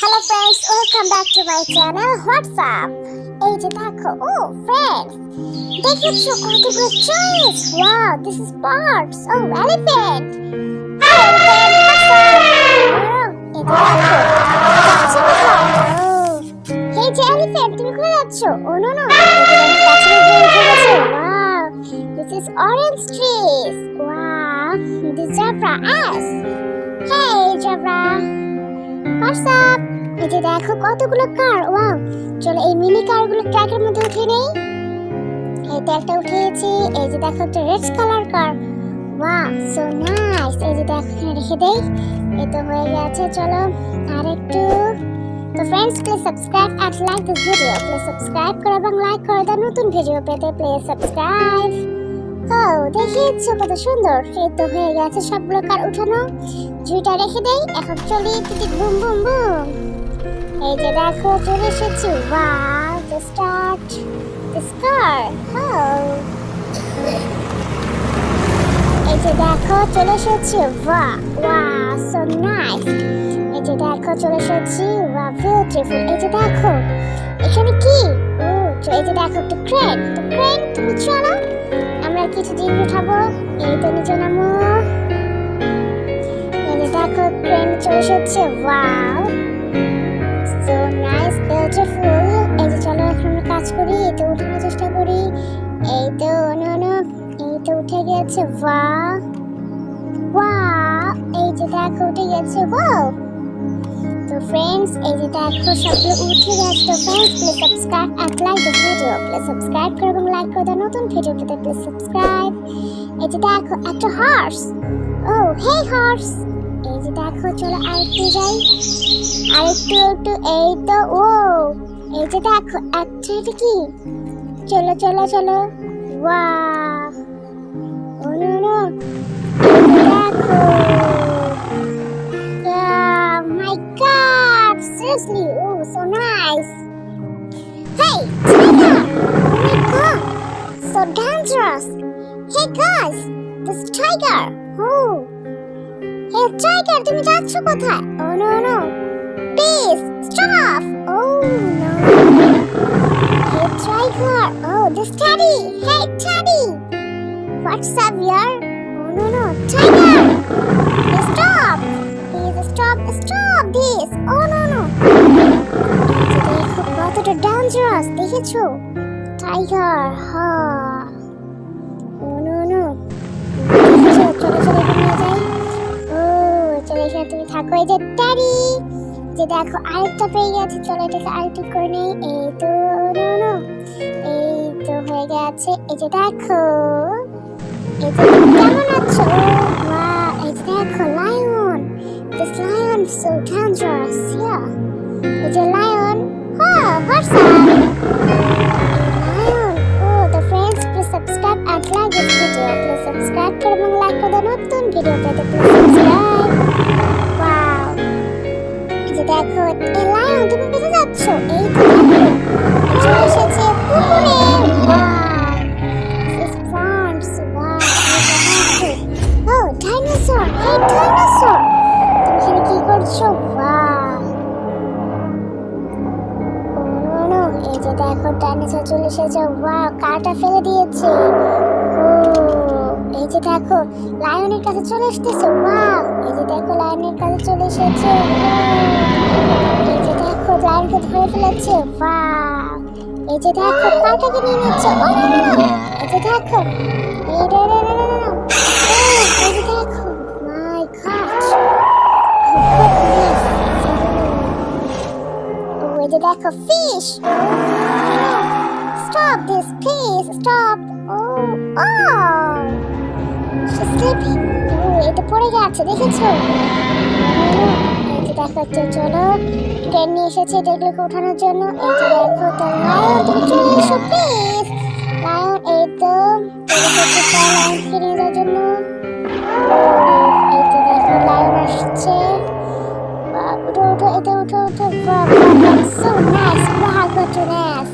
Hello friends, welcome back to my channel. What's up? এই যে দেখো, friends, দেখেছো কতগুলো choice? Wow, this is birds. Elephant. Elephant, what's up? এই যে দেখো, যাচ্ছো কোথায়? এই যে elephant, তুমি কোথায় যাচ্ছো? No, এই যে গাছের উপরে উঠে গেছো. Wow, this is orange trees. Wow, this zebra S. Hey zebra. What's up? এই যে দেখো কতগুলো কার। ওয়াও, চলো এই মিনি কারগুলো ট্র্যাকের মধ্যে উঠে নেই। এই তো একটা উঠেছি। এই যে দেখো একটা red colour car. Wow, so nice. এই যে দেখো এখানে রেখে দেই। এই তো হয়ে গেছে। চলো আরেকটু। তো friends, please subscribe and like this video. Please subscribe করো এবং লাইক করে দাও। নতুন ভিডিও পেতে প্লিজ সাবস্ক্রাইব। দেখেছো কত সুন্দর। এই তো হয়ে গেছে সবগুলো কার উঠানো। জুইটা রেখে দেই। এখন চলি টিটিট বুম বুম বুম। এই যে দেখো চলে এসেছি। ওয়াও, তো স্টার্ট দিস কার। এই যে দেখো চলে এসেছি। Wow, so nice. এই যে দেখো চলে এসেছি। Wow, beautiful. এই যে দেখো এখানে কি? এই যে দেখো একটা ক্রেন। তো ক্রেন তুমি চলো, আমরা কিছু জিনিস উঠাবো। এই তো নিচে নামো। এই যে দেখো ক্রেন চলে এসেছে। Wow, so nice, beautiful. এই যে চলো এখন আমরা কাজ করি। এই তো উঠানোর চেষ্টা করি। এই তো নো, এই তো উঠে গেছে। ওয়াও, এই যে দেখো উঠে গেছে। ওয়াও। তো ফ্রেন্ডস, এই যে দেখো সবগুলো উঠে গেছে। তো friends, please subscribe and like this video. Please subscribe করো এবং লাইক করে দাও। নতুন ভিডিও পেতে প্লিজ সাবস্ক্রাইব। এই যে দেখো একটা হর্স। হেই হর্স। এই যে দেখো চলো আরেকটু যাই। আরেকটু। এই তো এই যে দেখো একটা, এটা কি? চলো। ওয়াও, নো, দেখো। My God, seriously, so nice. Hey, tiger! Oh my God, so dangerous. Hey guys, this tiger. Hey tiger, তুমি যাচ্ছ কোথায়? No, please stop. No. Hey tiger. This teddy. Hey teddy, what's up here? No, tiger, please stop. Stop this. No. দেখো কতটা dangerous, দেখেছো? Tiger. No. দেখেছো? চলো এখানে যাই। চলো এখানে তুমি থাকো। এই যে ট্যাডি। যে দেখো আরেকটা পেয়ে গেছে। চলো এটাকে আরেকটু করে নেই। এই তো নো। এই তো হয়ে গেছে। এই যে দেখো, এই যে কেমন আছো? এই যে দেখো lion. This lion is so dangerous. Yeah. It's a lion. What's up? Lion. The friends, please subscribe and like this video. Please subscribe and like the নতুন ভিডিও পেতে please subscribe. Wow. এই যে দেখো, এই lion তুমি কোথায় যাচ্ছ? এই তো দেখো, চলে এসেছে পুকুরে। Wow. This is prawns. Wow. Dinosaur. Hey dinosaur. এখানে কি করছো? নো, এই যে দেখো ডাইনোসর চলে এসেছে। ওয়াও, কারটা ফেলে দিয়েছে। এই যে দেখো লায়নের কাছে চলে এসেছে। ওয়াও, এই যে দেখো লায়নের কাছে চলে এসেছে। এই যে দেখো লায়নকে ধরে ফেলেছে। ওয়াও, এই যে দেখো কারটাকে নিয়ে নিচ্ছে। এই যে দেখো এই যে দেখো মাই গড। এই যে দেখো fish. Stop this, please stop. She's sleeping. এটা পড়ে গেছে, দেখেছো? এই যে দেখো, চলো ট্রেন নিয়ে এসেছে এটাগুলোকে ওঠানোর জন্য। এই যে দেখো তো লায়ন, তুমি চলে এসো প্লিজ। লায়ন, এই তো লায়নকে নিয়ে যাওয়ার জন্য। এই যে দেখো লায়ন আসছে। উঠো। So nice. Wow, good to nice.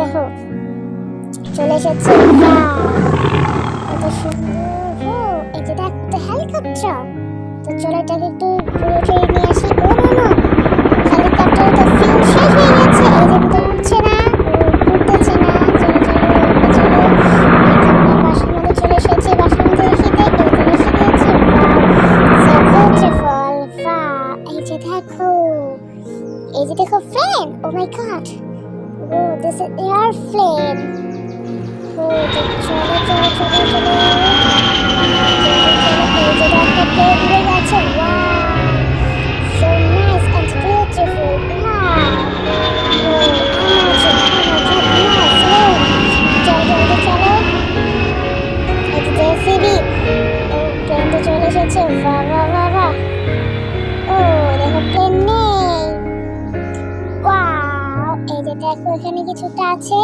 দেখো চলে এসেছে। কত সুন্দর। এই যে দেখো হেলিকপ্টার। তো চলো এটাকে একটু ঘুরে নিয়ে আসি। দেখো friend, oh my god, oh this is airplane. ও চলো চলো চলো চলো, এই যে দেখো প্লেন উড়ে যাচ্ছে। Wow, so nice and beautiful. Wow, oh Amazon, oh my god, nice. চলো জলদি চলো, এই যে জেসিবি। ও প্লেন তো চলে এসেছে। বাহ বাহ বাহ বাহ। ও দেখো প্লেন নেই। ওয়াও, এই যে দেখো এখানে কিছুটা আছে,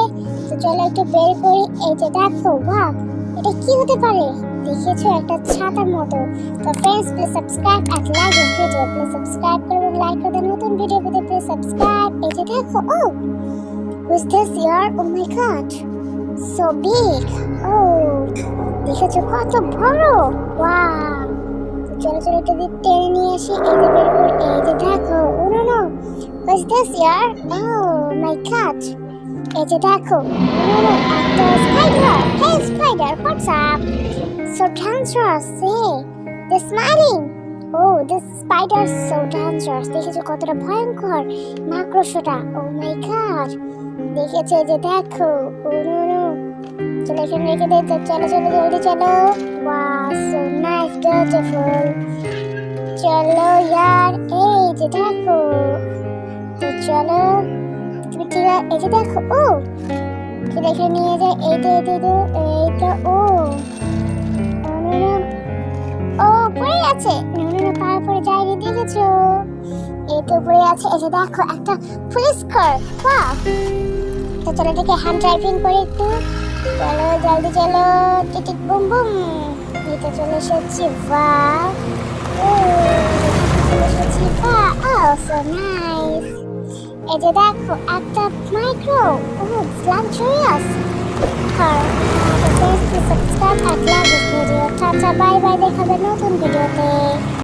তো চলো একটু বের করি। এই যে দেখো, বাহ, এটা কি হতে পারে? দেখেছো, একটা ছাতার মতো। তো friends, please subscribe and like this video. Please subscribe করুন, লাইক করে দেন। নতুন ভিডিও পেতে প্লিজ সাবস্ক্রাইব। এই যে দেখো, oh who's this here? Oh my god, so big. ও দেখেছো কত বড়। ওয়াও, চলো চলো একটু টেনে নিয়ে আসি। এই যে বের করি। এই যে দেখো, oh no no, who's this here? Oh my god, এই যে দেখো, নো নো, একটা spider. Hey spider, what's up? So dangerous, hey, they're smiling. Oh, this spider is so dangerous. দেখেছো কতটা ভয়ঙ্কর মাকড়সাটা। Oh my god, দেখেছো, এই যে দেখো, oh no no, চলো এখানে রেখে দে। চলো চলো জলদি চলো। Wow, so nice, beautiful. চলো ইয়ার, এই যে দেখো, তো চলো তুমি ঠিক আছে। এই যে দেখো, ও চলো এখানে নিয়ে যায়। এই তো এইটা, ও ও পড়ে গেছে। পার পরে যায়নি, দেখেছো, এই তো পড়ে আছে। এই যে দেখো একটা পুলিশ কার। বাহ, তো চলো এটাকে হ্যান্ড ড্রাইভিং করে একটু। চলো জলদি চলো, টিটিট বুম বুম। এই তো চলে এসেছি। বাহ, ও চলে এসেছি। বাহ, ও সো নাইস। এই যে দেখো একটা মাইক্রো, ও লাক্সারিয়াস কার। তো please subscribe and like this video. Tata, bye bye, দেখা হবে নতুন ভিডিওতে।